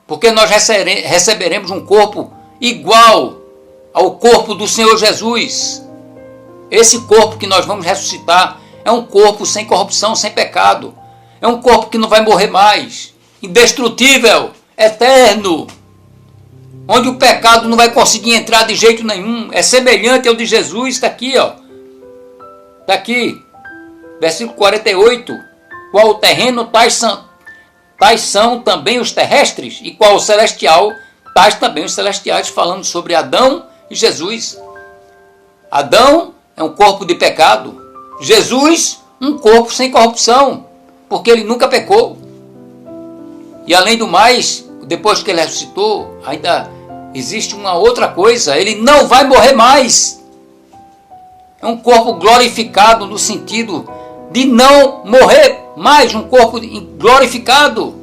Porque nós receberemos um corpo igual ao corpo do Senhor Jesus. Esse corpo que nós vamos ressuscitar é um corpo sem corrupção, sem pecado. É um corpo que não vai morrer mais. Indestrutível, eterno. Onde o pecado não vai conseguir entrar de jeito nenhum. É semelhante ao de Jesus. Está aqui, ó. Está aqui. Versículo 48. Qual o terreno, tais são também os terrestres. E qual o celestial, tais também os celestiais. Falando sobre Adão e Jesus. Adão é um corpo de pecado. Jesus, um corpo sem corrupção. porque ele nunca pecou. E além do mais, depois que ele ressuscitou, ainda existe uma outra coisa, ele não vai morrer mais. É um corpo glorificado no sentido de não morrer mais, um corpo glorificado,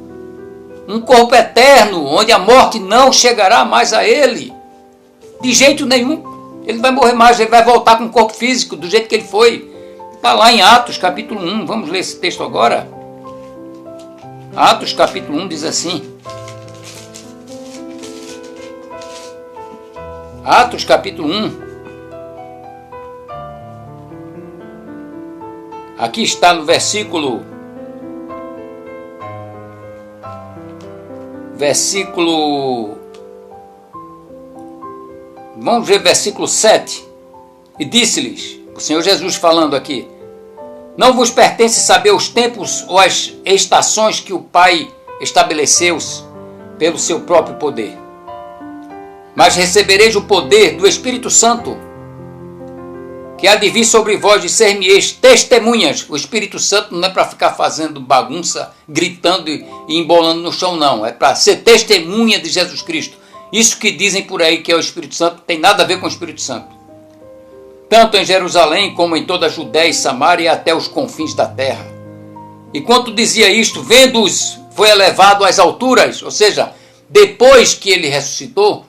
um corpo eterno, onde a morte não chegará mais a ele, de jeito nenhum. Ele vai morrer mais, ele vai voltar com o corpo físico, do jeito que ele foi. Está lá em Atos capítulo 1, vamos ler esse texto agora. Atos capítulo 1 diz assim. Atos capítulo 1. Aqui está no versículo vamos ver versículo 7. E disse-lhes, o Senhor Jesus falando aqui: não vos pertence saber os tempos ou as estações que o Pai estabeleceu pelo seu próprio poder, mas recebereis o poder do Espírito Santo, que há de vir sobre vós, e ser-me-eis testemunhas. O Espírito Santo não é para ficar fazendo bagunça, gritando e embolando no chão, não. É para ser testemunha de Jesus Cristo. Isso que dizem por aí que é o Espírito Santo, tem nada a ver com o Espírito Santo. Tanto em Jerusalém, como em toda a Judéia e Samaria, e até os confins da terra. E quando dizia isto, vendo-os, foi elevado às alturas. Ou seja, depois que ele ressuscitou,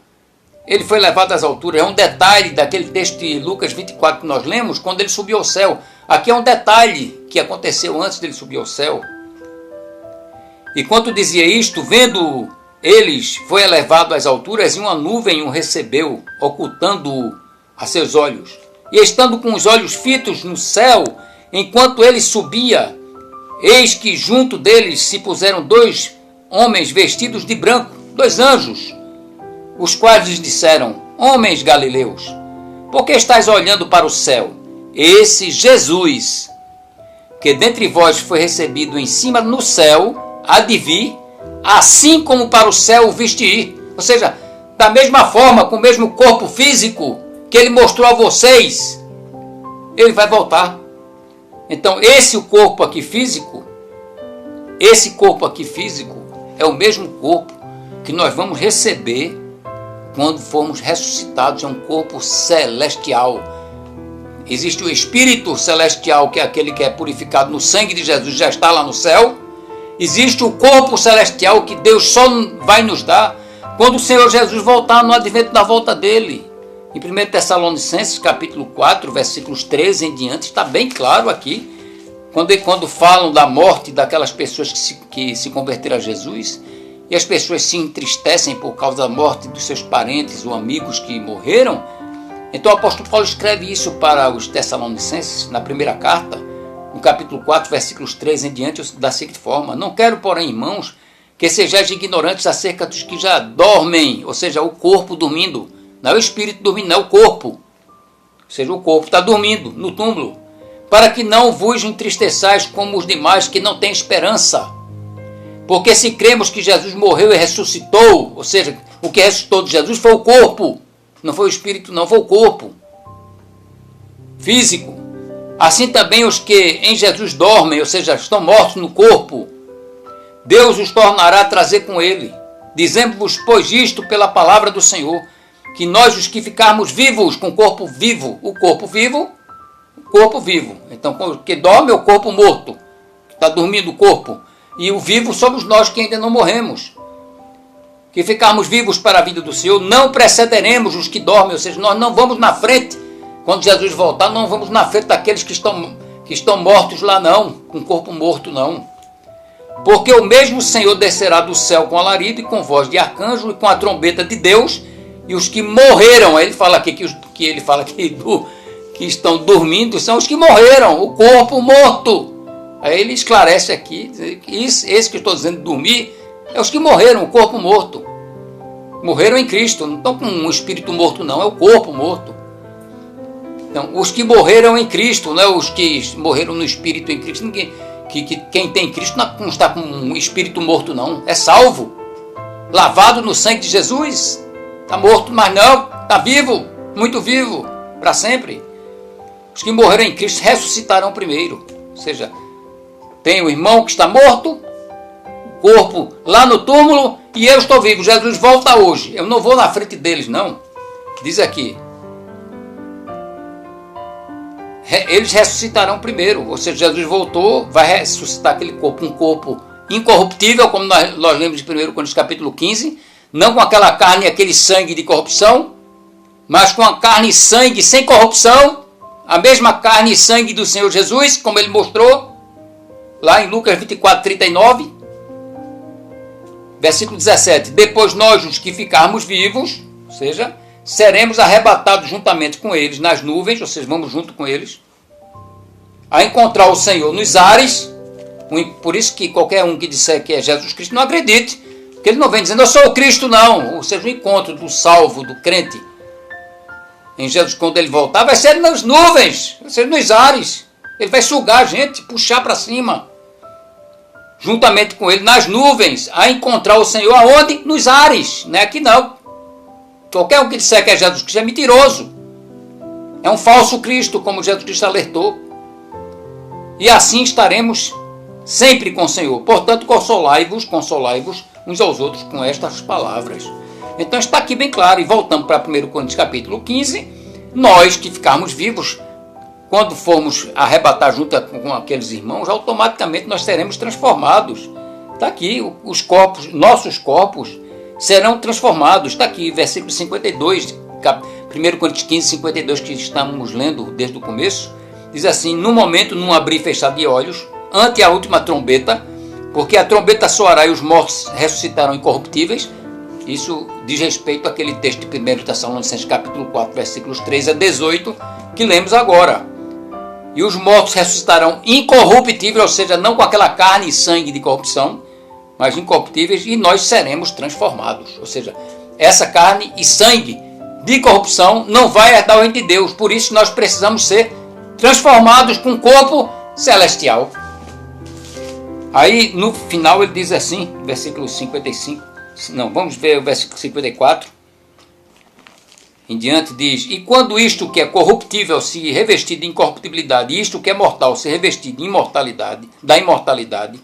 ele foi levado às alturas. É um detalhe daquele texto de Lucas 24 que nós lemos, quando ele subiu ao céu. Aqui é um detalhe que aconteceu antes dele subir ao céu. E quando dizia isto, vendo eles, foi elevado às alturas, e uma nuvem o recebeu, ocultando-o a seus olhos. E estando com os olhos fitos no céu, enquanto ele subia, eis que junto deles se puseram 2 homens vestidos de branco, 2 anjos, os quais lhes disseram: homens galileus, por que estáis olhando para o céu? Esse Jesus, que dentre vós foi recebido em cima no céu, há de vir, assim como para o céu o viste ir. Ou seja, da mesma forma, com o mesmo corpo físico que ele mostrou a vocês, ele vai voltar. Então, esse corpo aqui físico é o mesmo corpo que nós vamos receber quando formos ressuscitados. É um corpo celestial. Existe o espírito celestial, que é aquele que é purificado no sangue de Jesus, já está lá no céu. Existe o corpo celestial que Deus só vai nos dar quando o Senhor Jesus voltar, no advento da volta dele. Em 1 Tessalonicenses capítulo 4, versículos 13 em diante, está bem claro aqui, quando falam da morte daquelas pessoas que se converteram a Jesus, e as pessoas se entristecem por causa da morte dos seus parentes ou amigos que morreram. Então o apóstolo Paulo escreve isso para os Tessalonicenses, na primeira carta, no capítulo 4, versículos 13 em diante, da seguinte forma: não quero, porém, irmãos, que sejais ignorantes acerca dos que já dormem, ou seja, o corpo dormindo. Não é o espírito dormindo, não é o corpo. Ou seja, o corpo está dormindo no túmulo. Para que não vos entristeçais como os demais que não têm esperança. Porque se cremos que Jesus morreu e ressuscitou, ou seja, o que ressuscitou de Jesus foi o corpo. Não foi o espírito, não, foi o corpo físico. Assim também os que em Jesus dormem, ou seja, estão mortos no corpo, Deus os tornará a trazer com ele. Dizemos-vos, pois, isto pela palavra do Senhor, que nós, os que ficarmos vivos, com o corpo vivo, então o que dorme é o corpo morto, que está dormindo o corpo, e o vivo somos nós que ainda não morremos, que ficarmos vivos para a vida do Senhor, não precederemos os que dormem, ou seja, nós não vamos na frente. Quando Jesus voltar, não vamos na frente daqueles que estão mortos lá, não, com o corpo morto, não. Porque o mesmo Senhor descerá do céu com alarido e com voz de arcanjo e com a trombeta de Deus, e os que morreram, aí ele fala aqui que estão dormindo, são os que morreram, o corpo morto. Aí ele esclarece aqui, esse que eu estou dizendo, dormir, é os que morreram, o corpo morto. Morreram em Cristo, não estão com um espírito morto, não, é o corpo morto. Então, os que morreram em Cristo, não é os que morreram no espírito em Cristo. Quem tem Cristo não está com um espírito morto, não. É salvo, lavado no sangue de Jesus. Está morto, mas não, está vivo, muito vivo, para sempre. Os que morreram em Cristo ressuscitarão primeiro. Ou seja, Tem o irmão que está morto, o corpo lá no túmulo, e eu estou vivo. Jesus volta hoje. Eu não vou na frente deles, não. Diz aqui. Eles ressuscitarão primeiro. Ou seja, Jesus voltou, vai ressuscitar aquele corpo, um corpo incorruptível, como nós lemos de 1 Coríntios capítulo 15, não com aquela carne e aquele sangue de corrupção, mas com a carne e sangue sem corrupção, a mesma carne e sangue do Senhor Jesus, como ele mostrou lá em Lucas 24, 39, versículo 17. Depois nós, os que ficarmos vivos, ou seja, seremos arrebatados juntamente com eles nas nuvens, ou seja, vamos junto com eles, a encontrar o Senhor nos ares. Por isso que qualquer um que disser que é Jesus Cristo não acredite, porque ele não vem dizendo eu sou o Cristo, não. Ou seja, o encontro do salvo, do crente em Jesus, quando ele voltar, vai ser nas nuvens, vai ser nos ares. Ele vai sugar a gente, puxar para cima, juntamente com ele, nas nuvens, a encontrar o Senhor aonde? Nos ares, não é aqui não. Qualquer um que disser que é Jesus Cristo é mentiroso. É um falso Cristo, como Jesus Cristo alertou. E assim estaremos sempre com o Senhor. Portanto, consolai-vos uns aos outros com estas palavras. Então está aqui bem claro. E voltamos para 1 Coríntios capítulo 15. Nós que ficarmos vivos, quando formos arrebatar junto com aqueles irmãos, automaticamente nós seremos transformados. Está aqui, os corpos, nossos corpos serão transformados. Está aqui, versículo 52, 1 Coríntios 15, 52, que estamos lendo desde o começo. Diz assim, no momento, num abrir e fechar de olhos, ante a última trombeta, porque a trombeta soará e os mortos ressuscitarão incorruptíveis. Isso diz respeito àquele texto de 1 Tessalonicenses capítulo 4, versículos 3 a 18, que lemos agora. E os mortos ressuscitarão incorruptíveis, ou seja, não com aquela carne e sangue de corrupção, mas incorruptíveis, e nós seremos transformados. Ou seja, essa carne e sangue de corrupção não vai herdar o reino de Deus. Por isso nós precisamos ser transformados com um corpo celestial. Aí no final ele diz assim, versículo 55, não, vamos ver o versículo 54. Em diante diz, e quando isto que é corruptível se revestir de incorruptibilidade, e isto que é mortal se revestir de imortalidade, da imortalidade,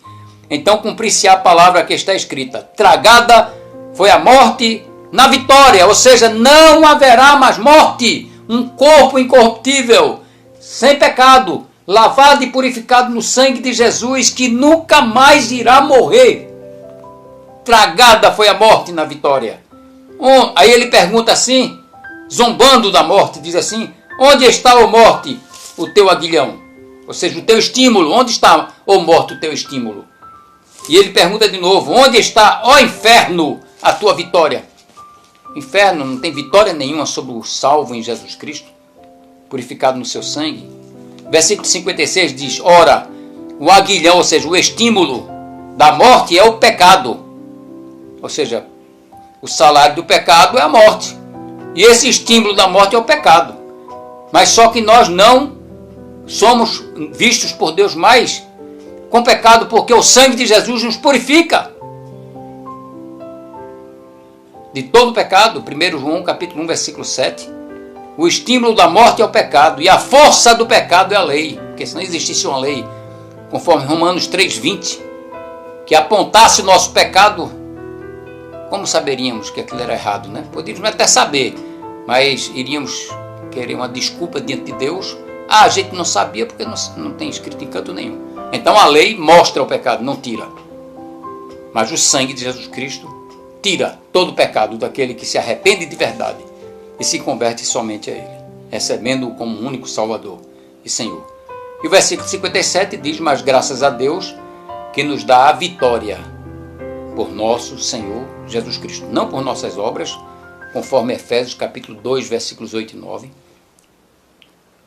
então cumprir-se a palavra que está escrita, tragada foi a morte na vitória, ou seja, não haverá mais morte, um corpo incorruptível, sem pecado, lavado e purificado no sangue de Jesus, que nunca mais irá morrer. Tragada foi a morte na vitória. Aí ele pergunta assim, zombando da morte, diz assim, onde está, ó morte, o teu aguilhão? Ou seja, o teu estímulo, onde está, ó morte, o teu estímulo? E ele pergunta de novo, onde está, ó inferno, a tua vitória? Inferno não tem vitória nenhuma sobre o salvo em Jesus Cristo, purificado no seu sangue. Versículo 56 diz, ora, o aguilhão, ou seja, o estímulo da morte é o pecado. Ou seja, o salário do pecado é a morte. E esse estímulo da morte é o pecado. Mas só que nós não somos vistos por Deus mais com pecado, porque o sangue de Jesus nos purifica de todo pecado. 1 João capítulo 1, versículo 7. O estímulo da morte é o pecado, e a força do pecado é a lei. Porque se não existisse uma lei, conforme Romanos 3,20, que apontasse o nosso pecado, como saberíamos que aquilo era errado, né? Poderíamos até saber, mas iríamos querer uma desculpa diante de Deus. A gente não sabia porque não tem escrito em canto nenhum. Então a lei mostra o pecado, não tira. Mas o sangue de Jesus Cristo tira todo o pecado daquele que se arrepende de verdade e se converte somente a Ele, recebendo-o como um único Salvador e Senhor. E o versículo 57 diz, mas graças a Deus que nos dá a vitória por nosso Senhor Jesus Cristo, não por nossas obras, conforme Efésios capítulo 2, versículos 8 e 9.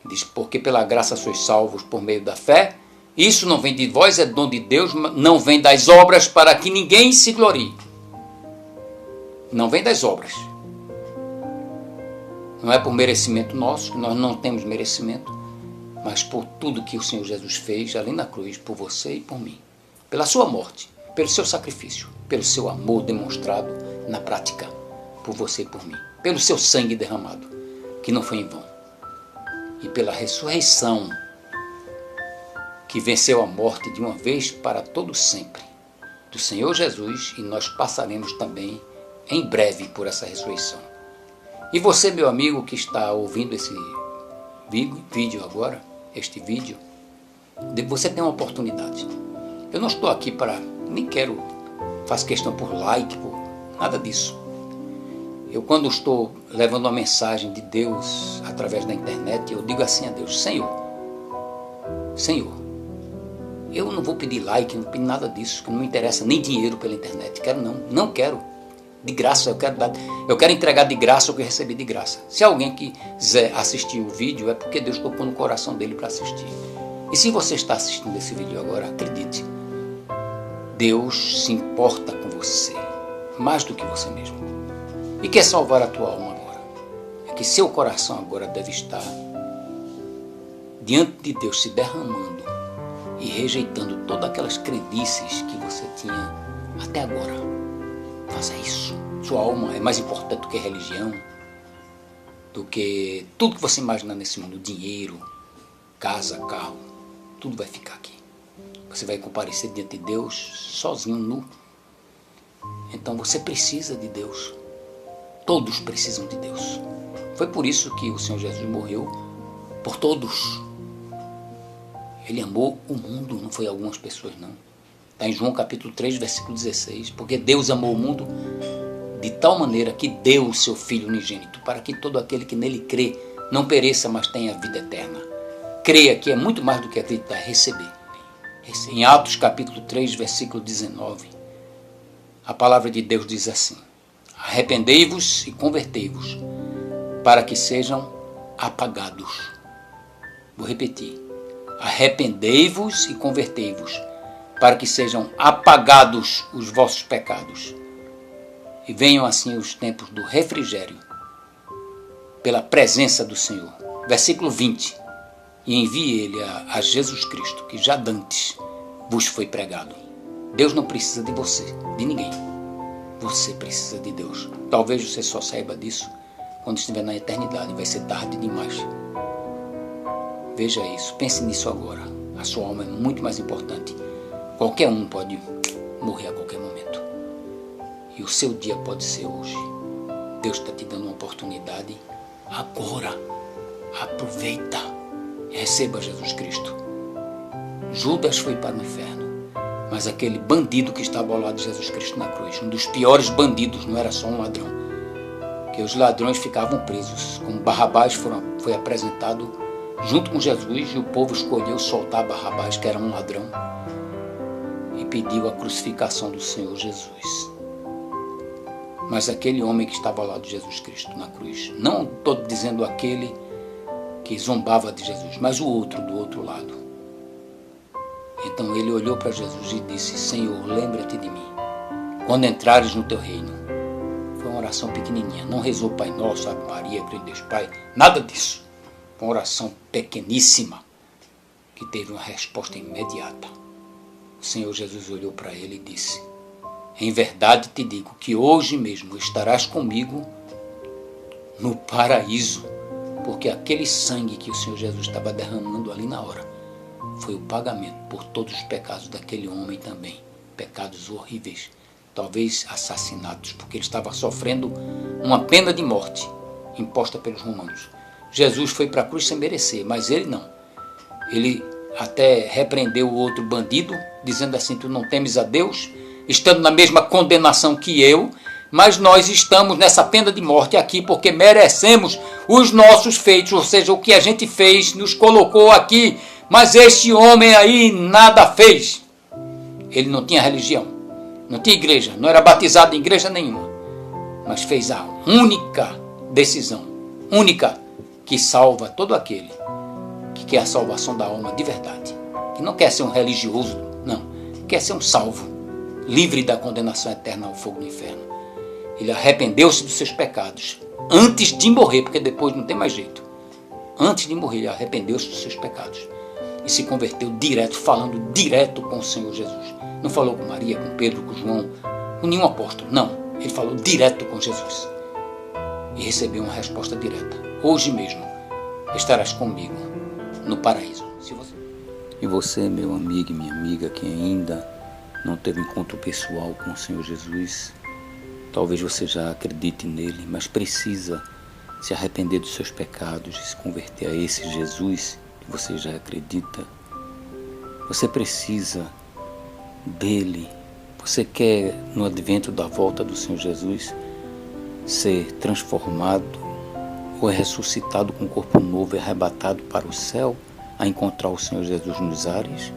Diz, porque pela graça sois salvos por meio da fé, isso não vem de vós, é dom de Deus, não vem das obras para que ninguém se glorie. Não vem das obras. Não é por merecimento nosso, que nós não temos merecimento, mas por tudo que o Senhor Jesus fez ali na cruz, por você e por mim. Pela sua morte, pelo seu sacrifício, pelo seu amor demonstrado na prática, por você e por mim. Pelo seu sangue derramado, que não foi em vão. E pela ressurreição que venceu a morte de uma vez para todo sempre, do Senhor Jesus, e nós passaremos também em breve por essa ressurreição. E você, meu amigo, que está ouvindo esse vídeo agora, este vídeo, você tem uma oportunidade. Eu não estou aqui para, faço questão por like, por nada disso. Eu, quando estou levando uma mensagem de Deus através da internet, eu digo assim a Deus: Senhor, eu não vou pedir like, não pedir nada disso, que não me interessa nem dinheiro pela internet. Não quero. De graça, eu quero entregar de graça o que eu recebi de graça. Se alguém quiser assistir o vídeo, é porque Deus tocou no coração dele para assistir. E se você está assistindo esse vídeo agora, acredite, Deus se importa com você, mais do que você mesmo. E quer salvar a tua alma agora. É que seu coração agora deve estar diante de Deus, se derramando e rejeitando todas aquelas crendices que você tinha até agora. Faça isso. Sua alma é mais importante do que religião, do que tudo que você imaginar nesse mundo. Dinheiro, casa, carro, tudo vai ficar aqui. Você vai comparecer diante de Deus sozinho, nu. Então você precisa de Deus. Todos precisam de Deus. Foi por isso que o Senhor Jesus morreu por todos. Ele amou o mundo, não foi algumas pessoas, não. Está em João capítulo 3, versículo 16. Porque Deus amou o mundo de tal maneira que deu o seu Filho unigênito, para que todo aquele que nele crê não pereça, mas tenha vida eterna. Creia que é muito mais do que acreditar, é receber. Em Atos capítulo 3, versículo 19, a palavra de Deus diz assim: arrependei-vos e convertei-vos, para que sejam apagados. Vou repetir: arrependei-vos e convertei-vos, para que sejam apagados os vossos pecados, e venham assim os tempos do refrigério, pela presença do Senhor. Versículo 20, e envie ele a Jesus Cristo, que já dantes vos foi pregado. Deus não precisa de você, de ninguém. Você precisa de Deus. Talvez você só saiba disso quando estiver na eternidade, vai ser tarde demais. Veja isso, pense nisso agora. A sua alma é muito mais importante. Qualquer um pode morrer a qualquer momento. E o seu dia pode ser hoje. Deus está te dando uma oportunidade agora. Aproveita. Receba Jesus Cristo. Judas foi para o inferno, mas aquele bandido que estava ao lado de Jesus Cristo na cruz, um dos piores bandidos, não era só um ladrão, que os ladrões ficavam presos. Como Barrabás foi apresentado junto com Jesus, e o povo escolheu soltar Barrabás, que era um ladrão, e pediu a crucificação do Senhor Jesus. Mas aquele homem que estava ao lado de Jesus Cristo na cruz, não estou dizendo aquele que zombava de Jesus, mas o outro, do outro lado. Então ele olhou para Jesus e disse: Senhor, lembra-te de mim quando entrares no teu reino. Foi uma oração pequenininha, não rezou Pai Nosso, Ave Maria, crê em Deus Pai, nada disso. Foi uma oração pequeníssima, que teve uma resposta imediata. O Senhor Jesus olhou para ele e disse: em verdade te digo que hoje mesmo estarás comigo no paraíso, porque aquele sangue que o Senhor Jesus estava derramando ali na hora foi o pagamento por todos os pecados daquele homem também, pecados horríveis, talvez assassinatos, porque ele estava sofrendo uma pena de morte imposta pelos romanos. Jesus foi para a cruz sem merecer, mas ele não. Ele até repreendeu o outro bandido, dizendo assim: tu não temes a Deus, estando na mesma condenação que eu, mas nós estamos nessa pena de morte aqui porque merecemos os nossos feitos, ou seja, o que a gente fez nos colocou aqui, mas este homem aí nada fez. Ele não tinha religião, não tinha igreja, não era batizado em igreja nenhuma, mas fez a única decisão, única, que salva todo aquele que quer a salvação da alma de verdade, que não quer ser um religioso, não, quer ser um salvo, livre da condenação eterna ao fogo do inferno. Ele arrependeu-se dos seus pecados antes de morrer, porque depois não tem mais jeito. Antes de morrer, ele arrependeu-se dos seus pecados e se converteu direto, falando direto com o Senhor Jesus. Não falou com Maria, com Pedro, com João, com nenhum apóstolo, não. Ele falou direto com Jesus e recebeu uma resposta direta: hoje mesmo estarás comigo no paraíso. E você, meu amigo e minha amiga, que ainda não teve encontro pessoal com o Senhor Jesus, talvez você já acredite nele, mas precisa se arrepender dos seus pecados e se converter a esse Jesus que você já acredita. Você precisa dele. Você quer, no advento da volta do Senhor Jesus, ser transformado ou é ressuscitado com um corpo novo e arrebatado para o céu a encontrar o Senhor Jesus nos ares?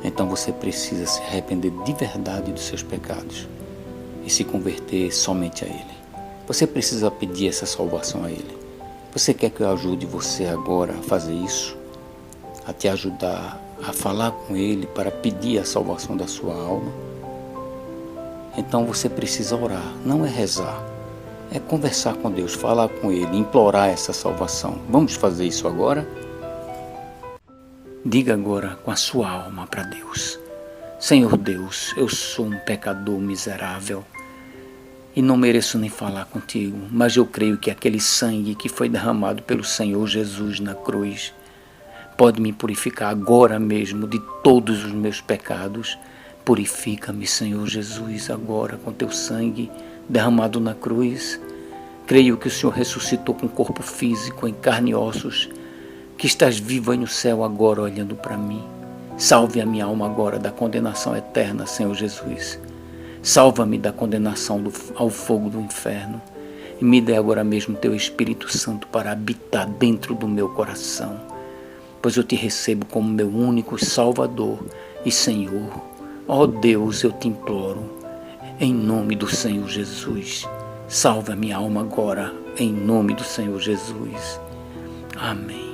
Então você precisa se arrepender de verdade dos seus pecados e se converter somente a Ele. Você precisa pedir essa salvação a Ele. Você quer que eu ajude você agora a fazer isso? A te ajudar a falar com Ele para pedir a salvação da sua alma? Então você precisa orar, não é rezar. É conversar com Deus, falar com Ele, implorar essa salvação. Vamos fazer isso agora? Diga agora com a sua alma para Deus: Senhor Deus, eu sou um pecador miserável e não mereço nem falar contigo, mas eu creio que aquele sangue que foi derramado pelo Senhor Jesus na cruz pode me purificar agora mesmo de todos os meus pecados. Purifica-me, Senhor Jesus, agora com teu sangue derramado na cruz. Creio que o Senhor ressuscitou com corpo físico, em carne e ossos, que estás vivo aí no céu agora olhando para mim. Salve a minha alma agora da condenação eterna, Senhor Jesus. Salva-me da condenação ao fogo do inferno e me dê agora mesmo teu Espírito Santo para habitar dentro do meu coração, pois eu te recebo como meu único Salvador e Senhor. Ó Deus, eu te imploro, em nome do Senhor Jesus, salva a minha alma agora, em nome do Senhor Jesus. Amém.